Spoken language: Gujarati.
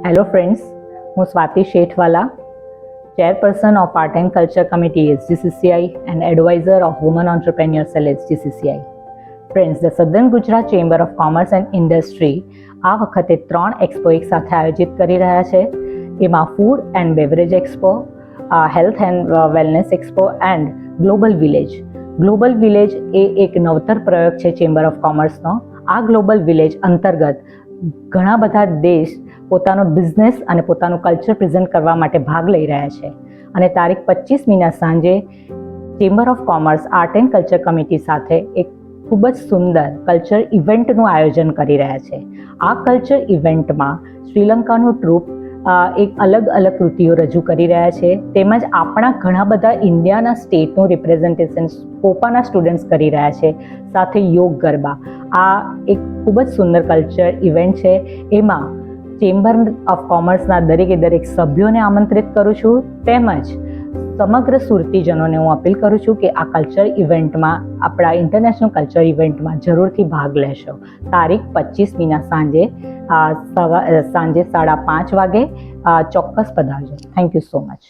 Hello friends, હું Swati શેઠવાલા, Chairperson of Art and Culture Committee SGCCI and Advisor of Women Entrepreneur Cell SGCCI. Friends, the Southern Gujarat Chamber of Commerce and Industry આ વખતે 3 એક્સપો એક સાથે આયોજિત કરી રહ્યા છે. એમાં food and beverage expo, health and wellness expo and global village. Global village એ એક નવતર પ્રયોગ છે ચેમ્બર ઓફ કોમર્સનો. આ ગ્લોબલ વિલેજ અંતર્ગત ઘણા બધા દેશ પોતાનો બિઝનેસ અને પોતાનું કલ્ચર પ્રેઝન્ટ કરવા માટે ભાગ લઈ રહ્યા છે અને તારીખ 25મીના સાંજે chamber of commerce art and culture committee સાથે એક ખૂબ જ સુંદર કલ્ચર ઇવેન્ટનું આયોજન કરી રહ્યા છે. આ કલ્ચર ઇવેન્ટમાં શ્રીલંકાનું ટ્રુપ એક અલગ અલગ કૃતિઓ રજૂ કરી રહ્યા છે, તેમજ આપણા ઘણા બધા ઇન્ડિયાના સ્ટેટનું રિપ્રેઝન્ટેશન પોપાના સ્ટુડન્ટ્સ કરી રહ્યા છે, સાથે યોગ ગરબા. આ એક ખૂબ જ સુંદર કલ્ચર ઇવેન્ટ છે. એમાં ચેમ્બર ઓફ કોમર્સના દરેક સભ્યોને આમંત્રિત કરું છું, તેમજ સમગ્ર સુરતીજનોને હું અપીલ કરું છું કે આ કલ્ચર ઇવેન્ટમાં, આપણા ઇન્ટરનેશનલ કલ્ચર ઇવેન્ટમાં જરૂરથી ભાગ લેશો. તારીખ 25મીના સાંજે 5:30 વાગે ચોક્કસ પધારજો. Thank you so much.